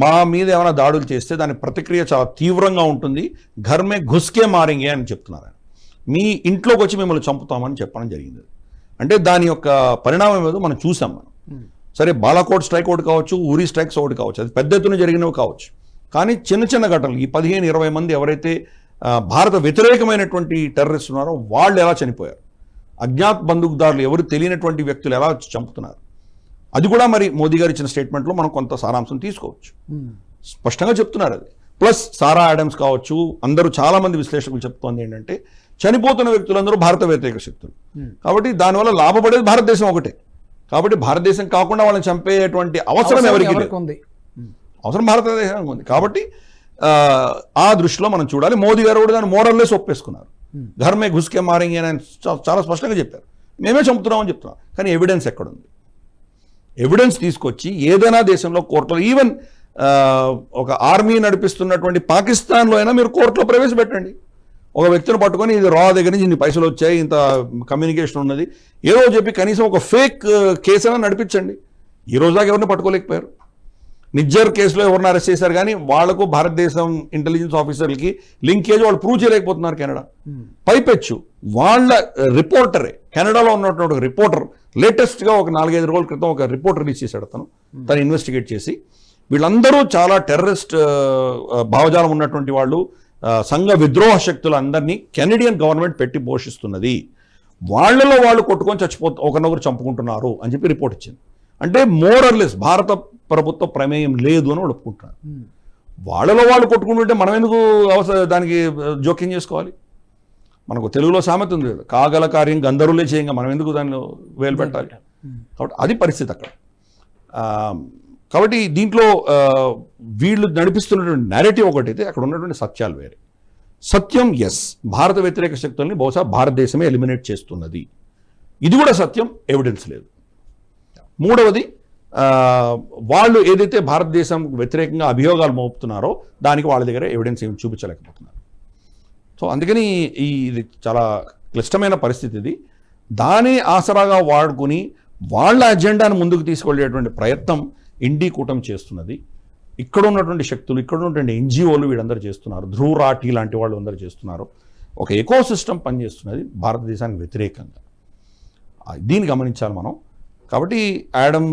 మా మీద ఏమైనా దాడులు చేస్తే దాని ప్రతిక్రియ చాలా తీవ్రంగా ఉంటుంది. ఘర్మే ఘుస్కే మారింగే అని చెప్తున్నారు. మీ ఇంట్లోకి వచ్చి మిమ్మల్ని చంపుతామని చెప్పడం జరిగింది. అంటే దాని యొక్క పరిణామం ఏదో మనం చూసాం. సరే, బాలాకోట్ స్ట్రైక్ ఒకటి కావచ్చు, ఊరి స్ట్రైక్స్ ఒకటి కావచ్చు, అది పెద్ద ఎత్తున జరిగినవి కావచ్చు. కానీ చిన్న చిన్న ఘటనలు, ఈ 15-20 మంది ఎవరైతే భారత వ్యతిరేకమైనటువంటి టెర్రరిస్ట్ ఉన్నారో వాళ్ళు ఎలా చనిపోయారు, అజ్ఞాత్ బందూకుదారులు ఎవరు తెలియనటువంటి వ్యక్తులు ఎలా చంపుతున్నారు, అది కూడా మరి మోదీ గారు ఇచ్చిన స్టేట్మెంట్లో మనం కొంత సారాంశం తీసుకోవచ్చు. స్పష్టంగా చెప్తున్నారు అది. ప్లస్ సారా యాడమ్స్ కావచ్చు, అందరూ చాలా మంది విశ్లేషకులు చెప్తోంది ఏంటంటే చనిపోతున్న వ్యక్తులందరూ భారత వ్యతిరేక శక్తులు. కాబట్టి దానివల్ల లాభపడేది భారతదేశం ఒకటే. కాబట్టి భారతదేశం కాకుండా వాళ్ళని చంపేటువంటి అవసరం ఎవరికి ఉంది? అవసరం భారతదేశానికి ఉంది. కాబట్టి ఆ దృష్టిలో మనం చూడాలి. మోదీ గారు కూడా దాన్ని మోరల్లెస్ ఒప్పేసుకున్నారు. ఘర్మే ఘుస్కే మారింగే అని చాలా స్పష్టంగా చెప్పారు. మేమే చంపుతున్నామని చెప్తున్నాం. కానీ ఎవిడెన్స్ ఎక్కడుంది? ఎవిడెన్స్ తీసుకొచ్చి ఏదైనా దేశంలో కోర్టులో, ఈవెన్ ఒక ఆర్మీ నడిపిస్తున్నటువంటి పాకిస్తాన్లో అయినా మీరు కోర్టులో ప్రవేశపెట్టండి. ఒక వ్యక్తిని పట్టుకొని ఇది రా దగ్గర నుంచి ఇన్ని పైసలు వచ్చాయి, ఇంత కమ్యూనికేషన్ ఉన్నది, ఏదో చెప్పి కనీసం ఒక ఫేక్ కేసు అయినా నడిపించండి. ఈ రోజు దాకా ఎవరిని పట్టుకోలేకపోయారు. నిజ్జర్ కేసులో ఎవరిని అరెస్ట్ చేశారు, కానీ వాళ్లకు భారతదేశం ఇంటెలిజెన్స్ ఆఫీసర్లకి లింకేజ్ వాళ్ళు ప్రూవ్ చేయలేకపోతున్నారు. కెనడా పైపెచ్చు వాళ్ళ రిపోర్టరే, కెనడాలో ఉన్నటువంటి రిపోర్టర్ లేటెస్ట్గా ఒక 4-5 రోజుల క్రితం ఒక రిపోర్ట్ రిలీజ్ చేశాడు. తను ఇన్వెస్టిగేట్ చేసి వీళ్ళందరూ చాలా టెర్రరిస్ట్ భావజాలం ఉన్నటువంటి వాళ్ళు, సంఘ విద్రోహ శక్తులు అందరినీ కెనడియన్ గవర్నమెంట్ పెట్టి పోషిస్తున్నది, వాళ్ళలో వాళ్ళు కొట్టుకొని ఒకరినొకరు చంపుకుంటున్నారు అని చెప్పి రిపోర్ట్ ఇచ్చింది. అంటే మోరర్లెస్ భారత ప్రభుత్వ ప్రమేయం లేదు అని వాళ్ళు ఒప్పుకుంటున్నారు. వాళ్ళలో వాళ్ళు కొట్టుకుంటుంటే మనం ఎందుకు దానికి జోక్యం చేసుకోవాలి? మనకు తెలుగులో సామెత ఉంది, కాగల కార్యం గంధర్వులే చేయంగా మనం ఎందుకు దాన్ని వేలు పెట్టాలి? కాబట్టి అది పరిస్థితి అక్కడ. కాబట్టి దీంట్లో వీళ్ళు నడిపిస్తున్నటువంటి నెరేటివ్ ఒకటైతే, అక్కడ ఉన్నటువంటి సత్యాలు వేరే. సత్యం ఎస్, భారత వ్యతిరేక శక్తుల్ని బహుశా భారతదేశమే ఎలిమినేట్ చేస్తున్నది, ఇది కూడా సత్యం, ఎవిడెన్స్ లేదు. మూడవది, వాళ్ళు ఏదైతే భారతదేశం వ్యతిరేకంగా అభియోగాలు మోపుతున్నారో దానికి వాళ్ళ దగ్గర ఎవిడెన్స్ ఏమి చూపించలేకపోతున్నారు. సో అందుకని ఇది చాలా క్లిష్టమైన పరిస్థితి. ఇది దాని ఆసరాగా వాడుకుని వాళ్ళ అజెండాను ముందుకు తీసుకెళ్లేటువంటి ప్రయత్నం ఇండి కూటమి చేస్తున్నది. ఇక్కడ ఉన్నటువంటి శక్తులు, ఇక్కడ ఉన్నటువంటి ఎన్జిఓలు వీళ్ళందరూ చేస్తున్నారు, ధ్రువ్ రాఠీ లాంటి వాళ్ళు అందరూ చేస్తున్నారు. ఒక ఎకో సిస్టమ్ పనిచేస్తున్నది భారతదేశానికి వ్యతిరేకంగా. దీన్ని గమనించాలి మనం. కాబట్టి యాడమ్,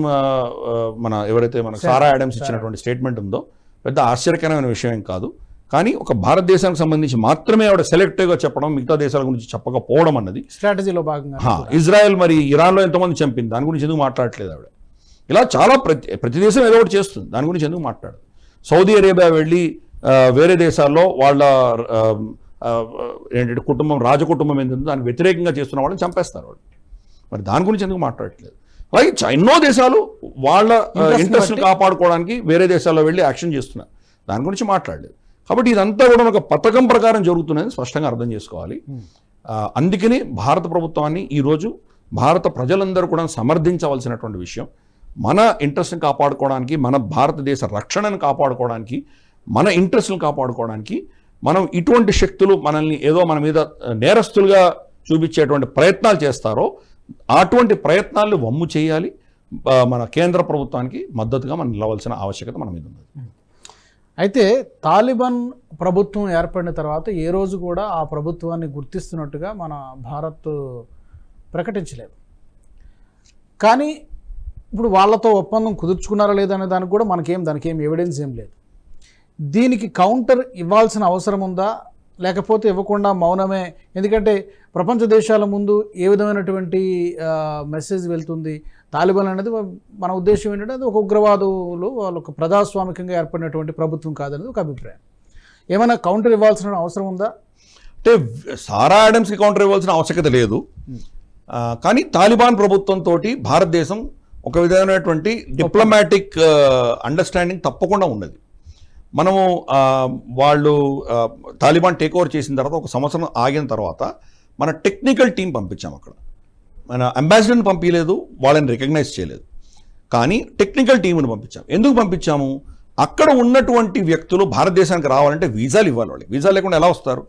మన ఎవరైతే మన సారా యాడమ్స్ ఇచ్చినటువంటి స్టేట్మెంట్ ఉందో పెద్ద ఆశ్చర్యకరమైన విషయం ఏం కాదు. కానీ ఒక భారతదేశానికి సంబంధించి మాత్రమే ఆవిడ సెలెక్టివ్గా చెప్పడం, మిగతా దేశాల గురించి చెప్పకపోవడం అన్నది స్ట్రాటజీలో భాగంగా. ఇజ్రాయెల్ మరి ఇరాన్లో ఎంతమంది చంపింది, దాని గురించి ఎందుకు మాట్లాడట్లేదు ఆవిడ? ఇలా చాలా ప్రతి దేశం ఏదో ఒకటి చేస్తుంది, దాని గురించి ఎందుకు మాట్లాడదు? సౌదీ అరేబియా వెళ్ళి వేరే దేశాల్లో వాళ్ళ ఏంటంటే కుటుంబం, రాజకుటుంబం ఏంటంటే దానికి వ్యతిరేకంగా చేస్తున్న వాళ్ళని చంపేస్తారు వాళ్ళు. మరి దాని గురించి ఎందుకు మాట్లాడట్లేదు? అలాగే ఎన్నో దేశాలు వాళ్ళ ఇంట్రెస్ట్ని కాపాడుకోవడానికి వేరే దేశాల్లో వెళ్ళి యాక్షన్ చేస్తున్నారు, దాని గురించి మాట్లాడలేదు. కాబట్టి ఇదంతా కూడా ఒక పథకం ప్రకారం జరుగుతున్నది స్పష్టంగా అర్థం చేసుకోవాలి. అందుకని భారత ప్రభుత్వాన్ని ఈరోజు భారత ప్రజలందరూ కూడా సమర్థించవలసినటువంటి విషయం. మన ఇంట్రెస్ట్ని కాపాడుకోవడానికి, మన భారతదేశ రక్షణను కాపాడుకోవడానికి, మన ఇంట్రెస్ట్ని కాపాడుకోవడానికి మనం ఇటువంటి శక్తులు మనల్ని ఏదో మన మీద నేరస్తులుగా చూపించేటువంటి ప్రయత్నాలు చేస్తారో అటువంటి ప్రయత్నాలను వమ్ము చేయాలి. మన కేంద్ర ప్రభుత్వానికి మద్దతుగా మనం నిలవాల్సిన ఆవశ్యకత మన మీద ఉంది. అయితే తాలిబాన్ ప్రభుత్వం ఏర్పడిన తర్వాత ఏ రోజు కూడా ఆ ప్రభుత్వాన్ని గుర్తిస్తున్నట్టుగా మన భారత్ ప్రకటించలేదు. కానీ ఇప్పుడు వాళ్ళతో ఒప్పందం కుదుర్చుకున్నారా లేదనే దానికి కూడా దానికి ఏం ఎవిడెన్స్ ఏం లేదు. దీనికి కౌంటర్ ఇవ్వాల్సిన అవసరం ఉందా, లేకపోతే ఇవ్వకుండా మౌనమే? ఎందుకంటే ప్రపంచ దేశాల ముందు ఏ విధమైనటువంటి మెసేజ్ వెళ్తుంది? తాలిబాన్ అనేది మన ఉద్దేశం ఏంటంటే అది ఒక ఉగ్రవాదులు, వాళ్ళకు ప్రజాస్వామికంగా ఏర్పడినటువంటి ప్రభుత్వం కాదనేది ఒక అభిప్రాయం. ఏమైనా కౌంటర్ ఇవ్వాల్సిన అవసరం ఉందా? అంటే సారా యాడమ్స్కి కౌంటర్ ఇవ్వాల్సిన ఆవశ్యకత లేదు. కానీ తాలిబాన్ ప్రభుత్వంతో భారతదేశం ఒక విధమైనటువంటి డిప్లొమాటిక్ అండర్స్టాండింగ్ తప్పకుండా ఉన్నది. మనము వాళ్ళు తాలిబాన్ టేక్ ఓవర్ చేసిన తర్వాత 1 సంవత్సరం ఆగిన తర్వాత మన టెక్నికల్ టీం పంపించాం. అక్కడ మన అంబాసిడర్ని పంపించలేదు, వాళ్ళని రికగ్నైజ్ చేయలేదు, కానీ టెక్నికల్ టీంని పంపించాం. ఎందుకు పంపించాము? అక్కడ ఉన్నటువంటి వ్యక్తులు భారతదేశానికి రావాలంటే వీసాలు ఇవ్వాలి. వాళ్ళకి వీసా లేకుండా ఎలా వస్తారు?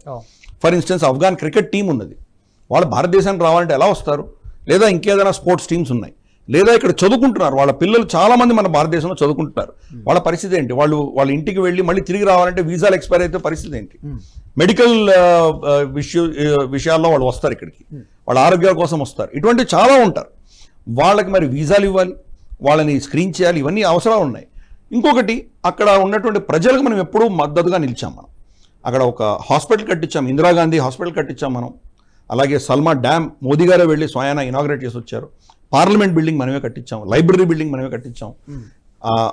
For instance Afghan cricket team ఉన్నది, వాళ్ళు భారతదేశానికి రావాలంటే ఎలా వస్తారు? లేదా ఇంకేదైనా స్పోర్ట్స్ టీమ్స్ ఉన్నాయి, లేదా ఇక్కడ చదువుకుంటున్నారు, వాళ్ళ పిల్లలు చాలామంది మన భారతదేశంలో చదువుకుంటున్నారు, వాళ్ళ పరిస్థితి ఏంటి? వాళ్ళ ఇంటికి వెళ్ళి మళ్ళీ తిరిగి రావాలంటే వీసాలు ఎక్స్పైర్ అయితే పరిస్థితి ఏంటి? మెడికల్ విషయాల్లో వాళ్ళు వస్తారు, ఇక్కడికి వాళ్ళ ఆరోగ్యాల కోసం వస్తారు, ఇటువంటి చాలా ఉంటారు. వాళ్ళకి మరి వీసాలు ఇవ్వాలి, వాళ్ళని స్క్రీన్ చేయాలి, ఇవన్నీ అవసరాలు ఉన్నాయి. ఇంకొకటి, అక్కడ ఉన్నటువంటి ప్రజలకు మనం ఎప్పుడూ మద్దతుగా నిలిచాం. మనం అక్కడ ఒక హాస్పిటల్ కట్టించాం, ఇందిరాగాంధీ హాస్పిటల్ కట్టించాం మనం. అలాగే సల్మా డ్యామ్ మోదీ గారే వెళ్ళి స్వయానా ఇనాగ్రేట్ చేసి వచ్చారు. పార్లమెంట్ బిల్డింగ్ మనమే కట్టించాం, లైబ్రరీ బిల్డింగ్ మనమే కట్టించాం.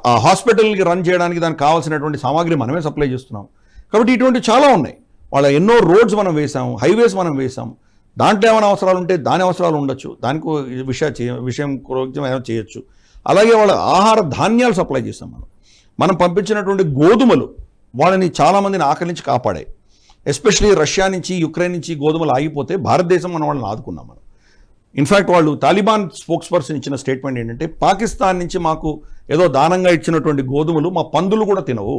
ఆ హాస్పిటల్కి రన్ చేయడానికి దానికి కావాల్సినటువంటి సామాగ్రి మనమే సప్లై చేస్తున్నాం. కాబట్టి ఇటువంటి చాలా ఉన్నాయి. వాళ్ళ ఎన్నో రోడ్స్ మనం వేసాం, హైవేస్ మనం వేసాం. దాంట్లో ఏమైనా అవసరాలు ఉంటే దాని అవసరాలు ఉండొచ్చు, దానికి విషయం ఏమైనా చేయొచ్చు. అలాగే వాళ్ళ ఆహార ధాన్యాలు సప్లై చేసాం. మనం పంపించినటువంటి గోధుమలు వాళ్ళని చాలామందిని ఆకలించి కాపాడాయి. ఎస్పెషలీ రష్యా నుంచి, యుక్రెయిన్ నుంచి గోధుమలు ఆగిపోతే భారతదేశం మనం వాళ్ళని ఆదుకున్నాం. మనం ఇన్ఫ్యాక్ట్ వాళ్ళు తాలిబాన్ స్పోక్స్ పర్సన్ ఇచ్చిన స్టేట్మెంట్ ఏంటంటే, పాకిస్తాన్ నుంచి మాకు ఏదో దానంగా ఇచ్చినటువంటి గోధుమలు మా పందులు కూడా తినవు,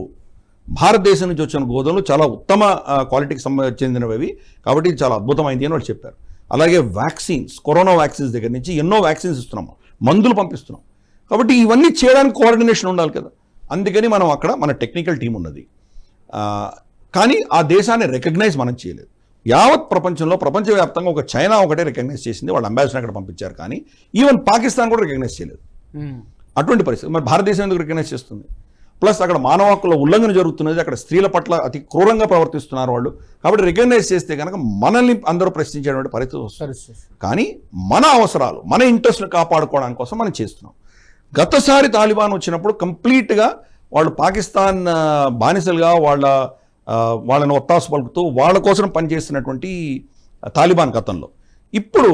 భారతదేశం నుంచి వచ్చిన గోధుమలు చాలా ఉత్తమ క్వాలిటీకి చెందినవి, కాబట్టి ఇది చాలా అద్భుతమైంది అని వాళ్ళు చెప్పారు. అలాగే వ్యాక్సిన్స్, కరోనా వ్యాక్సిన్స్ దగ్గర నుంచి ఎన్నో వ్యాక్సిన్స్ ఇస్తున్నాం, మందులు పంపిస్తున్నాం. కాబట్టి ఇవన్నీ చేయడానికి కోఆర్డినేషన్ ఉండాలి కదా. అందుకని మనం అక్కడ మన టెక్నికల్ టీం ఉన్నది. కానీ ఆ దేశాన్ని రికగ్నైజ్ మనం చేయలేదు. యావత్ ప్రపంచంలో ప్రపంచవ్యాప్తంగా ఒక చైనా ఒకటే రికగ్నైజ్ చేసింది, వాళ్ళ అంబాసిడర్ అక్కడ పంపించారు. కానీ ఈవెన్ పాకిస్తాన్ కూడా రికగ్నైజ్ చేయలేదు. అటువంటి పరిస్థితి. మరి భారతదేశం ఎందుకు రికగ్నైజ్ చేస్తుంది? ప్లస్ అక్కడ మానవ హక్కుల ఉల్లంఘన జరుగుతున్నది, అక్కడ స్త్రీల పట్ల అతి క్రూరంగా ప్రవర్తిస్తున్నారు వాళ్ళు. కాబట్టి రికగ్నైజ్ చేస్తే కనుక మనల్ని అందరూ ప్రశ్నించేటువంటి పరిస్థితి వస్తుంది. కానీ మన అవసరాలు, మన ఇంట్రెస్ట్ని కాపాడుకోవడానికి కోసం మనం చేస్తున్నాం. గతసారి తాలిబాన్ వచ్చినప్పుడు కంప్లీట్గా వాళ్ళు పాకిస్తాన్ బానిసలుగా వాళ్ళని ఒత్తాసు పలుకుతూ వాళ్ళ కోసం పనిచేస్తున్నటువంటి తాలిబాన్ గతంలో. ఇప్పుడు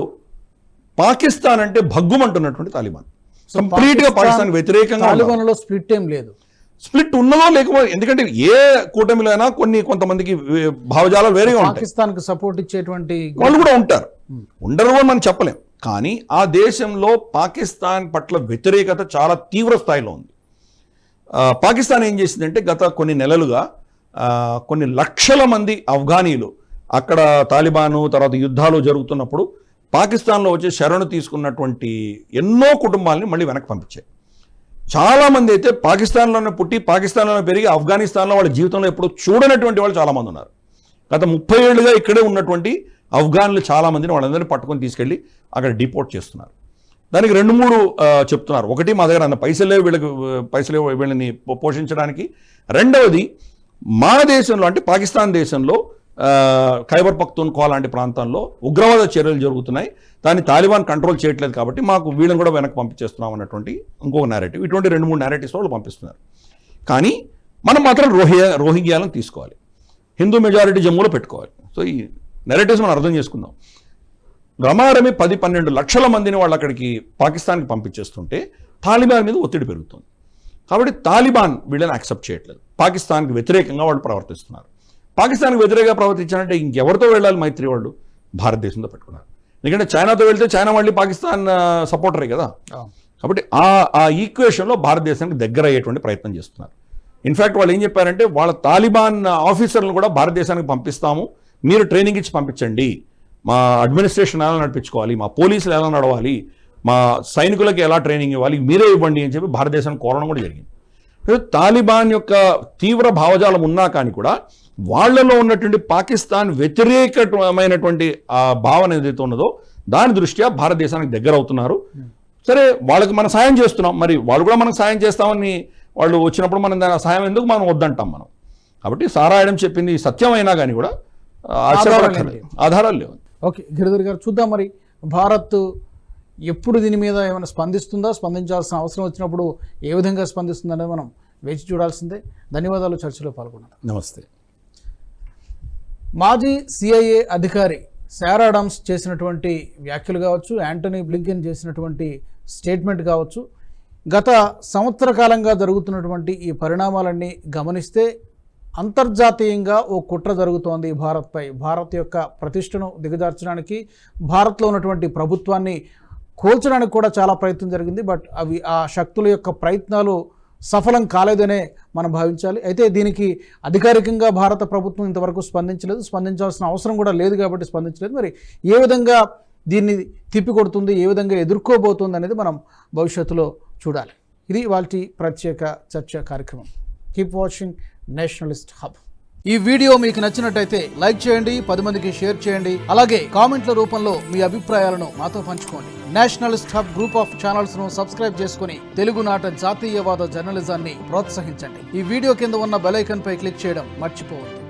పాకిస్తాన్ అంటే భగ్గుమంటున్నటువంటి తాలిబాన్, కంప్లీట్గా పాకిస్తాన్ వ్యతిరేకంగా. తాలిబాన్లో స్ప్లిట్ ఏం లేదు. స్ప్లిట్ ఉన్నదో లేకపోతే, ఎందుకంటే ఏ కూటమిలో అయినా కొంతమందికి భావజాలాలు వేరేగా ఉంటాయి. పాకిస్తాన్కి సపోర్ట్ ఇచ్చేటువంటి వాళ్ళు కూడా ఉంటారు, ఉండరు అని మనం చెప్పలేం. కానీ ఆ దేశంలో పాకిస్తాన్ పట్ల వ్యతిరేకత చాలా తీవ్ర స్థాయిలో ఉంది. పాకిస్తాన్ ఏం చేసిందంటే గత కొన్ని నెలలుగా కొన్ని లక్షల మంది ఆఫ్ఘనీలు అక్కడ తాలిబాను తర్వాత యుద్ధాలు జరుగుతున్నప్పుడు పాకిస్తాన్లో వచ్చి శరణు తీసుకున్నటువంటి ఎన్నో కుటుంబాలని మళ్ళీ వెనక్కి పంపించాయి. చాలామంది అయితే పాకిస్తాన్లోనే పుట్టి పాకిస్తాన్లోనే పెరిగి ఆఫ్ఘనిస్తాన్లో వాళ్ళ జీవితంలో ఎప్పుడు చూడనటువంటి వాళ్ళు చాలామంది ఉన్నారు. గత 30 ఏళ్ళుగా ఇక్కడే ఉన్నటువంటి ఆఫ్ఘన్లు చాలామందిని వాళ్ళందరినీ పట్టుకొని తీసుకెళ్ళి అక్కడ డిపోర్ట్ చేస్తున్నారు. దానికి 2-3 చెప్తున్నారు. ఒకటి, మా దగ్గర అన్న పైసలే వీళ్ళని పోషించడానికి. రెండవది, మా దేశంలో అంటే పాకిస్తాన్ దేశంలో ఖైబర్ పఖ్తూన్ఖ్వా లాంటి ప్రాంతాల్లో ఉగ్రవాద చర్యలు జరుగుతున్నాయి, దాన్ని తాలిబాన్ కంట్రోల్ చేయట్లేదు, కాబట్టి మాకు వీళ్ళని కూడా వెనక్కి పంపించేస్తున్నాం అన్నటువంటి ఇంకొక నేరేటివ్. ఇటువంటి 2-3 నేరేటివ్స్ వాళ్ళు పంపిస్తున్నారు. కానీ మనం మాత్రం రోహింగ్యాలను తీసుకోవాలి, హిందూ మెజారిటీ జమ్మూలో పెట్టుకోవాలి. సో ఈ నెరేటివ్స్ మనం అర్థం చేసుకుందాం. రమారమి 10-12 లక్షల మందిని వాళ్ళు అక్కడికి పాకిస్తాన్కి పంపించేస్తుంటే తాలిబాన్ మీద ఒత్తిడి పెరుగుతుంది. కాబట్టి తాలిబాన్ వీళ్ళని యాక్సెప్ట్ చేయట్లేదు, పాకిస్తాన్కి వ్యతిరేకంగా వాళ్ళు ప్రవర్తిస్తున్నారు. పాకిస్తాన్కి వ్యతిరేకంగా ప్రవర్తించాలంటే ఇంకెవరితో వెళ్ళాలి మైత్రి? వాళ్ళు భారతదేశంతో పెట్టుకున్నారు. ఎందుకంటే చైనాతో వెళ్తే చైనా మళ్ళీ పాకిస్తాన్ సపోర్టరే కదా. కాబట్టి ఆ ఈక్వేషన్లో భారతదేశానికి దగ్గర అయ్యేటువంటి ప్రయత్నం చేస్తున్నారు. ఇన్ఫ్యాక్ట్ వాళ్ళు ఏం చెప్పారంటే వాళ్ళ తాలిబాన్ ఆఫీసర్లను కూడా భారతదేశానికి పంపిస్తాము, మీరు ట్రైనింగ్ ఇచ్చి పంపించండి, మా అడ్మినిస్ట్రేషన్ ఎలా నడిపించుకోవాలి, మా పోలీసులు ఎలా నడవాలి, మా సైనికులకి ఎలా ట్రైనింగ్ ఇవ్వాలి, మీరే ఇవ్వండి అని చెప్పి భారతదేశానికి కోరడం కూడా జరిగింది. తాలిబాన్ యొక్క తీవ్ర భావజాలం ఉన్నా కానీ కూడా వాళ్లలో ఉన్నటువంటి పాకిస్తాన్ వ్యతిరేకమైనటువంటి ఆ భావన ఏదైతే ఉన్నదో దాని దృష్ట్యా భారతదేశానికి దగ్గర అవుతున్నారు. సరే, వాళ్ళకి మనం సాయం చేస్తున్నాం, మరి వాళ్ళు కూడా మనకు సాయం చేస్తామని వాళ్ళు వచ్చినప్పుడు మనం దాని సాయం ఎందుకు మనం వద్దంటాం మనం. కాబట్టి సారాయడం చెప్పింది సత్యం అయినా కానీ కూడా ఆధారాలు లేవు. ఓకే గిరిధర్ గారు, చూద్దాం మరి భారత్ ఎప్పుడు దీని మీద ఏమైనా స్పందిస్తుందా, స్పందించాల్సిన అవసరం వచ్చినప్పుడు ఏ విధంగా స్పందిస్తుందా అనేది మనం వేచి చూడాల్సిందే. ధన్యవాదాలు, చర్చలో పాల్గొన్నాం. నమస్తే. మాజీ సిఐఏ అధికారి శారా ఆడమ్స్ చేసినటువంటి వ్యాఖ్యలు కావచ్చు, యాంటనీ బ్లింకెన్ చేసినటువంటి స్టేట్మెంట్ కావచ్చు, గత సంవత్సర కాలంగా జరుగుతున్నటువంటి ఈ పరిణామాలన్నీ గమనిస్తే అంతర్జాతీయంగా ఓ కుట్ర జరుగుతోంది భారత్పై. భారత్ యొక్క ప్రతిష్టను దిగజార్చడానికి, భారత్లో ఉన్నటువంటి ప్రభుత్వాన్ని కూల్చడానికి కూడా చాలా ప్రయత్నం జరిగింది. బట్ ఆ శక్తుల యొక్క ప్రయత్నాలు సఫలం కాలేదనే మనం భావించాలి. అయితే దీనికి అధికారికంగా భారత ప్రభుత్వం ఇంతవరకు స్పందించలేదు, స్పందించాల్సిన అవసరం కూడా లేదు కాబట్టి స్పందించలేదు. మరి ఏ విధంగా దీన్ని తిప్పికొడుతుంది, ఏ విధంగా ఎదుర్కోబోతుంది అనేది మనం భవిష్యత్తులో చూడాలి. ఇది వాటి ప్రత్యేక చర్చ కార్యక్రమం. Keep watching Nationalist hub. ఈ వీడియో మీకు నచ్చినట్టయితే లైక్ చేయండి, 10 మందికి షేర్ చేయండి. అలాగే కామెంట్ల రూపంలో మీ అభిప్రాయాలను మాతో పంచుకోండి. Nationalist hub group of channels ను సబ్స్క్రైబ్ చేసుకుని తెలుగునాట జాతీయవాద జర్నలిజాన్ని ప్రోత్సహించండి. ఈ వీడియో కింద ఉన్న బెల్ ఐకాన్ పై క్లిక్ చేయడం మర్చిపోవద్దు.